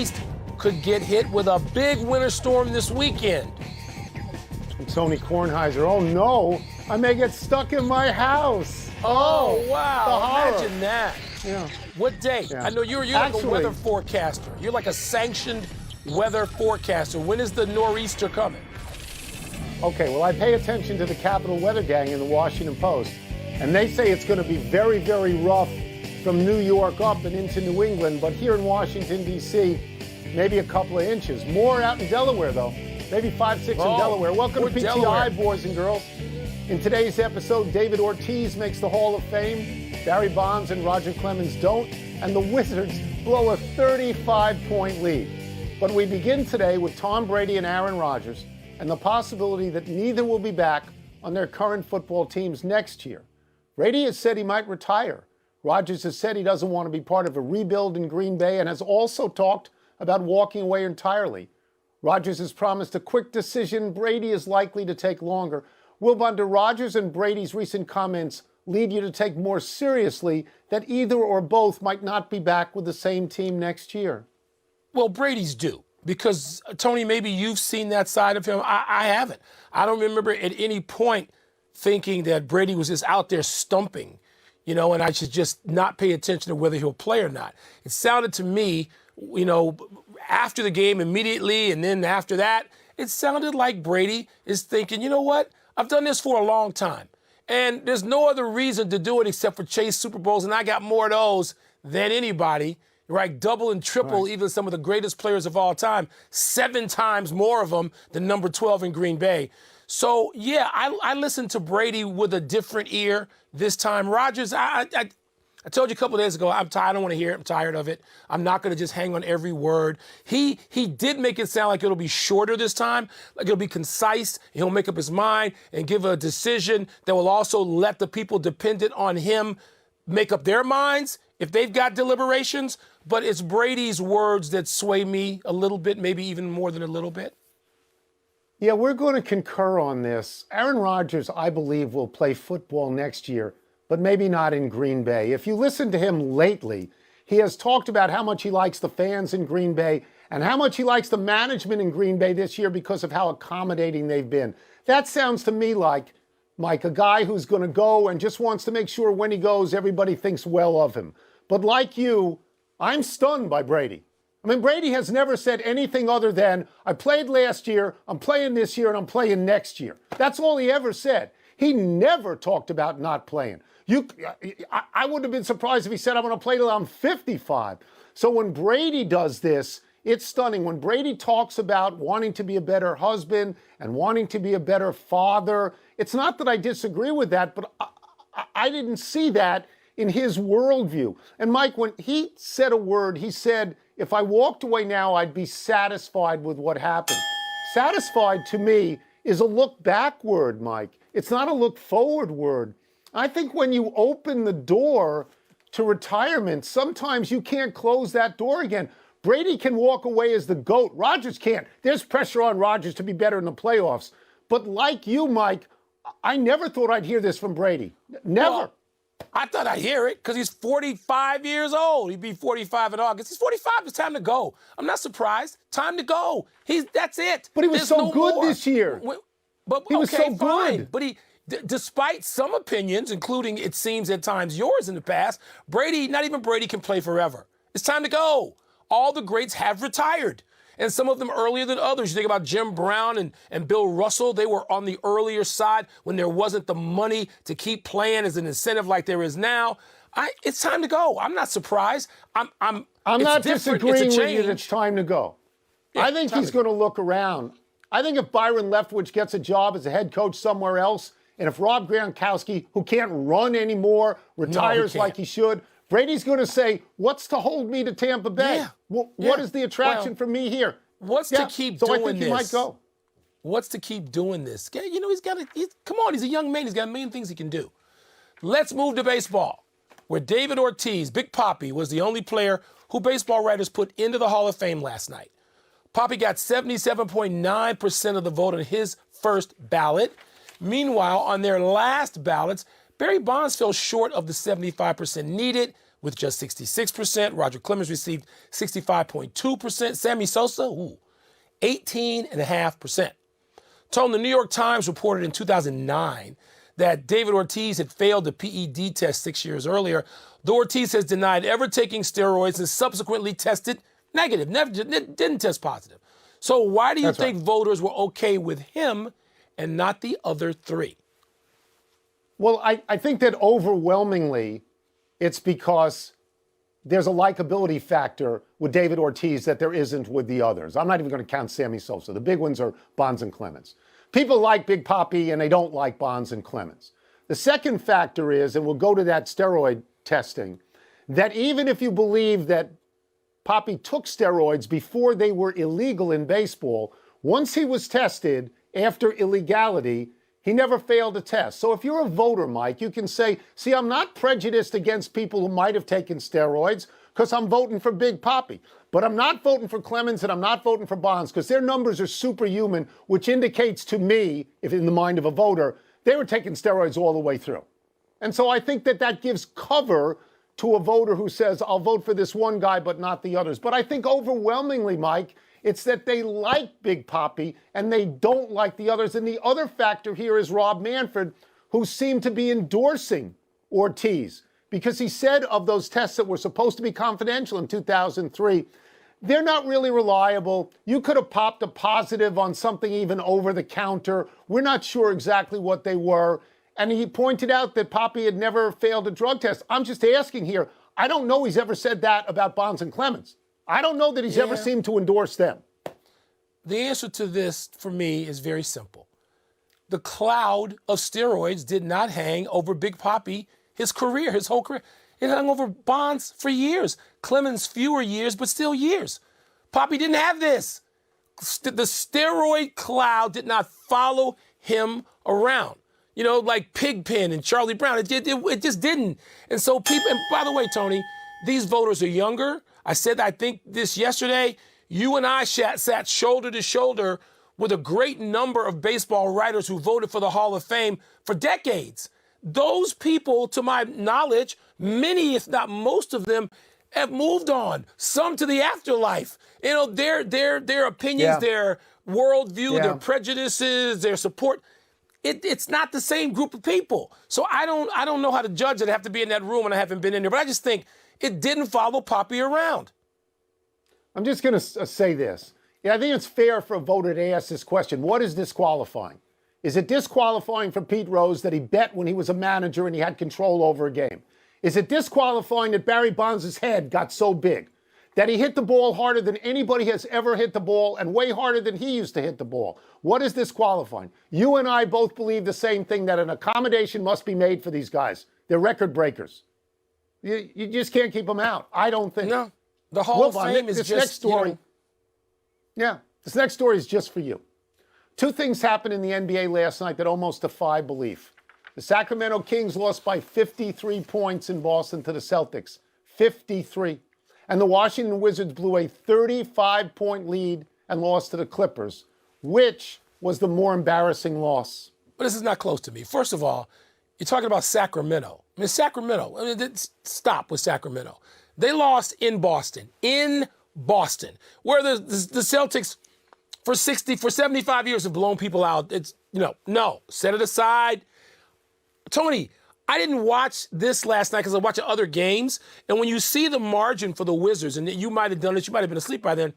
Northeast could get hit with a big winter storm this weekend. Tony Kornheiser, oh no, I may get stuck in my house. Oh, wow. The horror. Imagine that. Yeah. What day? Yeah. I know you're like a weather forecaster. You're like a sanctioned weather forecaster. When is the nor'easter coming? Okay, well, I pay attention to the Capital Weather Gang in the Washington Post, and they say it's going to be very, very rough from New York up and into New England, but here in Washington, D.C., maybe a couple of inches. More out in Delaware, though. Maybe 5, 6 in Delaware. Welcome to PTI, Delaware. boys and girls. In today's episode, David Ortiz makes the Hall of Fame, Barry Bonds and Roger Clemens don't, and the Wizards blow a 35-point lead. But we begin today with Tom Brady and Aaron Rodgers and the possibility that neither will be back on their current football teams next year. Brady has said he might retire. Rodgers has said he doesn't want to be part of a rebuild in Green Bay and has also talked about walking away entirely. Rodgers has promised a quick decision. Brady is likely to take longer. Wilbon, do Rodgers and Brady's recent comments lead you to take more seriously that either or both might not be back with the same team next year? Well, Brady's do. Because, Tony, maybe you've seen that side of him. I haven't. I don't remember at any point thinking that Brady was just out there stumping, and I should just not pay attention to whether he'll play or not. It sounded to me, after the game immediately and then after that, it sounded like Brady is thinking, you know what? I've done this for a long time. And there's no other reason to do it except for chase Super Bowls, and I got more of those than anybody. Right, double and triple, right. Even some of the greatest players of all time, 7 times more of them than number 12 in Green Bay. So, yeah, I listened to Brady with a different ear this time. Rodgers, I told you a couple of days ago, I'm tired. I don't want to hear it. I'm tired of it. I'm not going to just hang on every word. He did make it sound like it'll be shorter this time, like it'll be concise. He'll make up his mind and give a decision that will also let the people dependent on him make up their minds if they've got deliberations. But it's Brady's words that sway me a little bit, maybe even more than a little bit. Yeah, we're going to concur on this. Aaron Rodgers, I believe, will play football next year, but maybe not in Green Bay. If you listen to him lately, he has talked about how much he likes the fans in Green Bay and how much he likes the management in Green Bay this year because of how accommodating they've been. That sounds to me like, Mike, a guy who's going to go and just wants to make sure when he goes, everybody thinks well of him. But like you, I'm stunned by Brady. I mean, Brady has never said anything other than, I played last year, I'm playing this year, and I'm playing next year. That's all he ever said. He never talked about not playing. I would have been surprised if he said, I'm going to play till I'm 55. So when Brady does this, it's stunning. When Brady talks about wanting to be a better husband and wanting to be a better father, it's not that I disagree with that, but I didn't see that in his worldview. And Mike, when he said a word, he said, if I walked away now, I'd be satisfied with what happened. Satisfied to me is a look backward, Mike. It's not a look forward word. I think when you open the door to retirement, sometimes you can't close that door again. Brady can walk away as the GOAT. Rodgers can't. There's pressure on Rodgers to be better in the playoffs. But like you, Mike, I never thought I'd hear this from Brady. Never. Well, I thought I'd hear it because he's 45 years old. He'd be 45 in August. He's 45. It's time to go. I'm not surprised. Time to go. That's it. But he was so good this year. But he was so fine. good. But despite some opinions, including it seems at times yours in the past, Brady, not even Brady can play forever. It's time to go. All the greats have retired. And some of them earlier than others. You think about Jim Brown and Bill Russell. They were on the earlier side when there wasn't the money to keep playing as an incentive like there is now. It's time to go. I'm not surprised. I'm not disagreeing with you that it's time to go. Yeah, I think he's going to look around. I think if Byron Leftwich gets a job as a head coach somewhere else, and if Rob Gronkowski, who can't run anymore, retires like he should, Brady's going to say, what's to hold me to Tampa Bay? Yeah. What is the attraction for me here? What's to keep doing this? So I think he might go. What's to keep doing this? Come on, he's a young man. He's got a million things he can do. Let's move to baseball, where David Ortiz, Big Papi, was the only player who baseball writers put into the Hall of Fame last night. Papi got 77.9% of the vote on his first ballot. Meanwhile, on their last ballots, Barry Bonds fell short of the 75% needed, with just 66%. Roger Clemens received 65.2%. Sammy Sosa, 18.5%. Tone, the New York Times reported in 2009 that David Ortiz had failed the PED test 6 years earlier. Though Ortiz has denied ever taking steroids and subsequently tested negative, didn't test positive. So why do you think voters were okay with him and not the other three? Well, I think that overwhelmingly it's because there's a likability factor with David Ortiz that there isn't with the others. I'm not even going to count Sammy Sosa. The big ones are Bonds and Clemens. People like Big Papi and they don't like Bonds and Clemens. The second factor is, and we'll go to that steroid testing, that even if you believe that Papi took steroids before they were illegal in baseball, once he was tested after illegality, he never failed a test. So if you're a voter, Mike, you can say, see, I'm not prejudiced against people who might have taken steroids because I'm voting for Big Papi. But I'm not voting for Clemens and I'm not voting for Bonds because their numbers are superhuman, which indicates to me, if in the mind of a voter, they were taking steroids all the way through. And so I think that that gives cover to a voter who says, I'll vote for this one guy, but not the others. But I think overwhelmingly, Mike, it's that they like Big Papi and they don't like the others. And the other factor here is Rob Manfred, who seemed to be endorsing Ortiz because he said of those tests that were supposed to be confidential in 2003, they're not really reliable. You could have popped a positive on something even over the counter. We're not sure exactly what they were. And he pointed out that Papi had never failed a drug test. I'm just asking here, I don't know he's ever said that about Bonds and Clemens. I don't know that he's ever seemed to endorse them. The answer to this, for me, is very simple. The cloud of steroids did not hang over Big Papi his career, his whole career. It hung over Bonds for years. Clemens, fewer years, but still years. Papi didn't have this. The steroid cloud did not follow him around. You know, like Pigpen and Charlie Brown. It just didn't. And so people, and by the way, Tony, these voters are younger. I said, I think this yesterday, you and I sat shoulder to shoulder with a great number of baseball writers who voted for the Hall of Fame for decades. Those people, to my knowledge, many, if not most of them, have moved on. Some to the afterlife. You know, their opinions, their worldview, their prejudices, their support. It's not the same group of people. So I don't know how to judge it. I have to be in that room and I haven't been in there. But I just think it didn't follow Papi around. I'm just going to say this. Yeah, I think it's fair for a voter to ask this question. What is disqualifying? Is it disqualifying for Pete Rose that he bet when he was a manager and he had control over a game? Is it disqualifying that Barry Bonds' head got so big that he hit the ball harder than anybody has ever hit the ball and way harder than he used to hit the ball? What is disqualifying? You and I both believe the same thing, that an accommodation must be made for these guys. They're record breakers. You just can't keep them out. I don't think. No. The Hall of Fame is this just, next story. This next story is just for you. Two things happened in the NBA last night that almost defy belief. The Sacramento Kings lost by 53 points in Boston to the Celtics. 53. And the Washington Wizards blew a 35-point lead and lost to the Clippers. Which was the more embarrassing loss? But this is not close to me. First of all, you're talking about Sacramento. I mean, Sacramento. Stop with Sacramento. They lost in Boston. Where the Celtics for 75 years have blown people out. It's, no, set it aside. Tony, I didn't watch this last night because I was watching other games. And when you see the margin for the Wizards, and you might have done it, you might have been asleep by then,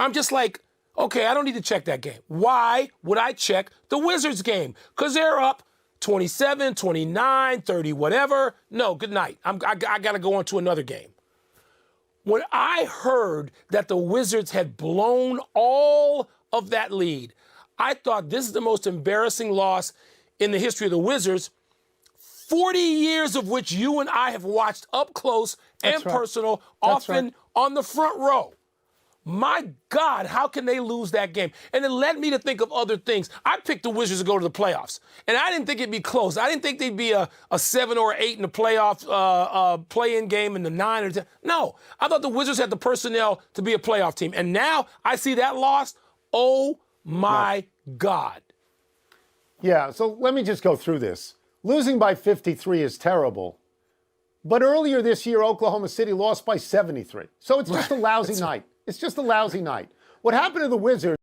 I'm just like, okay, I don't need to check that game. Why would I check the Wizards game? Because they're up 27, 29, 30, whatever. No, good night. I got to go on to another game. When I heard that the Wizards had blown all of that lead, I thought this is the most embarrassing loss in the history of the Wizards, 40 years of which you and I have watched up close and personal, often on the front row. My God, how can they lose that game? And it led me to think of other things. I picked the Wizards to go to the playoffs, and I didn't think it'd be close. I didn't think they'd be a 7 or 8 in the playoff play-in game in the 9 or 10. No, I thought the Wizards had the personnel to be a playoff team. And now I see that loss. Oh, my God. Yeah, so let me just go through this. Losing by 53 is terrible. But earlier this year, Oklahoma City lost by 73. So it's just a lousy night. It's just a lousy night. What happened to the Wizards?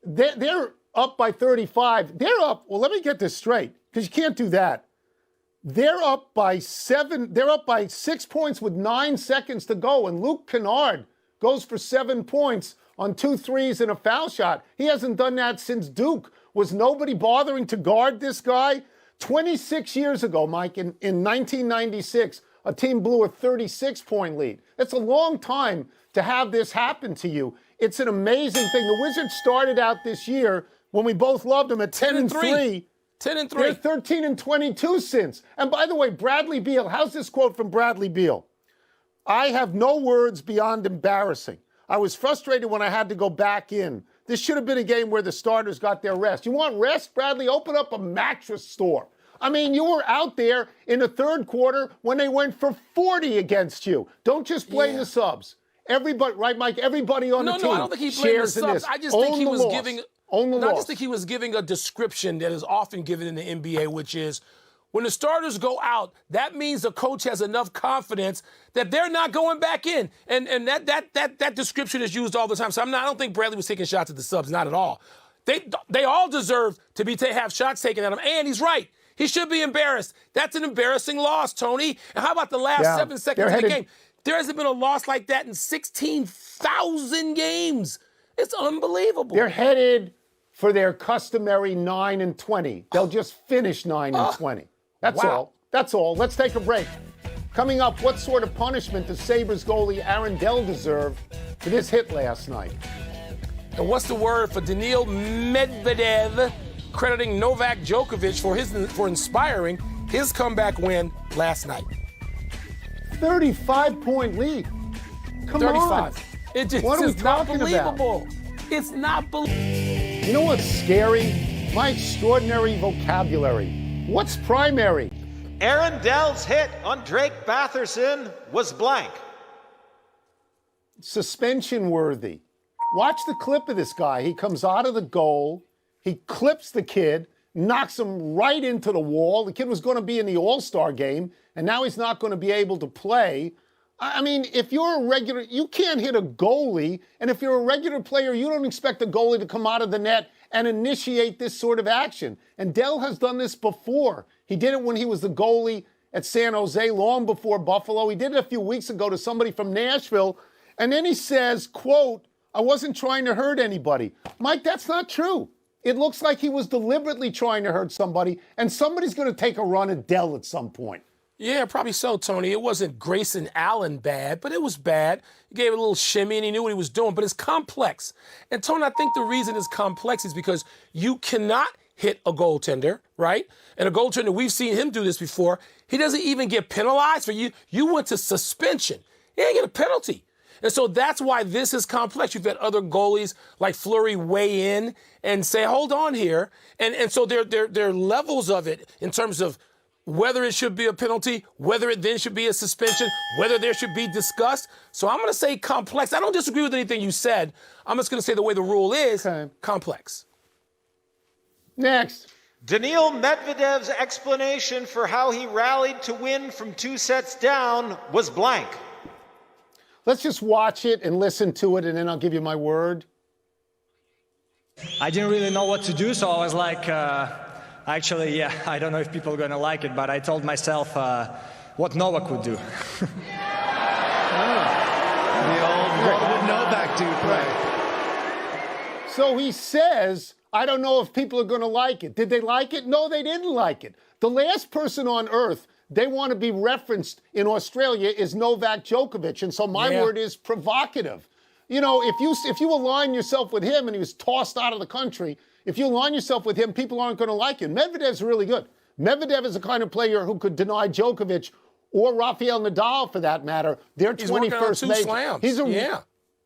They're up by 35. They're up. Well, let me get this straight, because you can't do that. They're up by 7. They're up by 6 points with 9 seconds to go. And Luke Kennard goes for 7 points on 2 threes and a foul shot. He hasn't done that since Duke. Was nobody bothering to guard this guy? 26 years ago, Mike, in 1996, a team blew a 36-point lead. That's a long time to have this happen to you. It's an amazing thing. The Wizards started out this year when we both loved them at 10-3. 10-3. They're 13-22 since. And by the way, Bradley Beal, how's this quote from Bradley Beal? I have no words beyond embarrassing. I was frustrated when I had to go back in. This should have been a game where the starters got their rest. You want rest, Bradley? Open up a mattress store. I mean, you were out there in the third quarter when they went for 40 against you. Don't just blame the subs. Everybody, right, Mike? Everybody on the team. No, I don't think he blamed the subs. I just think he was giving. I just think he was giving a description that is often given in the NBA, which is when the starters go out, that means the coach has enough confidence that they're not going back in. And that description is used all the time. So I don't think Bradley was taking shots at the subs, not at all. They all deserve to have shots taken at him. And he's right. He should be embarrassed. That's an embarrassing loss, Tony. And how about the last 7 seconds of the game? There hasn't been a loss like that in 16,000 games. It's unbelievable. They're headed for their customary 9-20. They'll just finish 9-20. That's all. That's all. Let's take a break. Coming up, what sort of punishment does Sabres goalie Aaron Dell deserve for this hit last night? And what's the word for Daniil Medvedev crediting Novak Djokovic for inspiring his comeback win last night? 35-point lead. Come 35. on. It just What are we is not talking believable. It's not believable. You know what's scary? My extraordinary vocabulary. What's primary? Aaron Dell's hit on Drake Batherson was blank. Suspension worthy. Watch the clip of this guy. He comes out of the goal. He clips the kid, knocks him right into the wall. The kid was going to be in the All-Star game, and now he's not going to be able to play. I mean, if you're a regular, you can't hit a goalie. And if you're a regular player, you don't expect a goalie to come out of the net and initiate this sort of action. And Dell has done this before. He did it when he was the goalie at San Jose long before Buffalo. He did it a few weeks ago to somebody from Nashville. And then he says, quote, I wasn't trying to hurt anybody. Mike, that's not true. It looks like he was deliberately trying to hurt somebody, and somebody's going to take a run at Dell at some point. Yeah, probably so, Tony. It wasn't Grayson Allen bad, but it was bad. He gave it a little shimmy, and he knew what he was doing, but it's complex. And, Tony, I think the reason it's complex is because you cannot hit a goaltender, right? And a goaltender, we've seen him do this before. He doesn't even get penalized for you. You went to suspension. He didn't get a penalty. And so that's why this is complex. You've had other goalies like Fleury weigh in and say, hold on here. And so there are levels of it in terms of whether it should be a penalty, whether it then should be a suspension, whether there should be discussed. So I'm going to say complex. I don't disagree with anything you said. I'm just going to say the way the rule is, complex. Next. Daniil Medvedev's explanation for how he rallied to win from 2 sets down was blank. Let's just watch it and listen to it, and then I'll give you my word. I didn't really know what to do, so I was like, actually, I don't know if people are going to like it, but I told myself what Novak would do. The old, what would Novak do play? So he says, I don't know if people are going to like it. Did they like it? No, they didn't like it. The last person on earth they want to be referenced in Australia is Novak Djokovic. And so my word is provocative. You know, if you align yourself with him and he was tossed out of the country, if you align yourself with him, people aren't going to like him. Medvedev's really good. Medvedev is the kind of player who could deny Djokovic or Rafael Nadal, for that matter, their 21st major. Slams.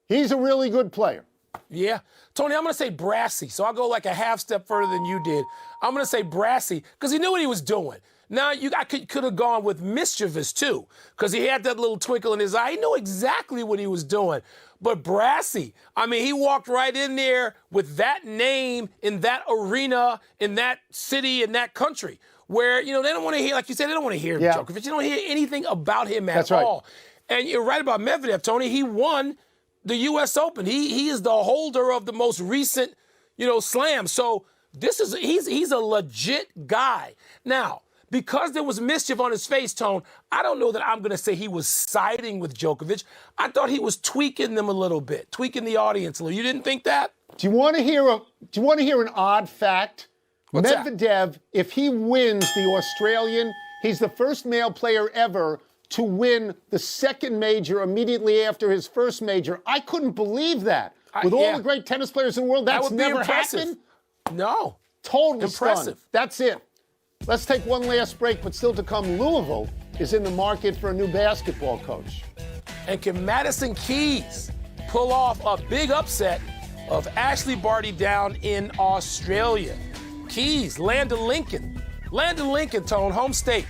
He's a really good player. Yeah. Tony, I'm going to say brassy. So I'll go like a half step further than you did. I'm going to say brassy because he knew what he was doing. Now, I could have gone with mischievous, too, because he had that little twinkle in his eye. He knew exactly what he was doing. But brassy, I mean, he walked right in there with that name in that arena, in that city, in that country. where, they don't want to hear, like you said, they don't want to hear Djokovic. They don't hear anything about him at all. And you're right about Medvedev, Tony. He won the U.S. Open. He is the holder of the most recent, slam. So he's a legit guy. Now, because there was mischief on his face, Tone, I don't know that I'm going to say he was siding with Djokovic. I thought he was tweaking them a little bit, tweaking the audience a little. You didn't think that? Do you want to hear an odd fact? What's Medvedev, that? if he wins the Australian, he's the first male player ever to win the second major immediately after his first major. I couldn't believe that. With all the great tennis players in the world, that's never happened. No. Totally impressive. Stunned. That's it. Let's take one last break, but still to come, Louisville is in the market for a new basketball coach. And can Madison Keys pull off a big upset of Ashley Barty down in Australia? Keys, Land of Lincoln, Tone, home state.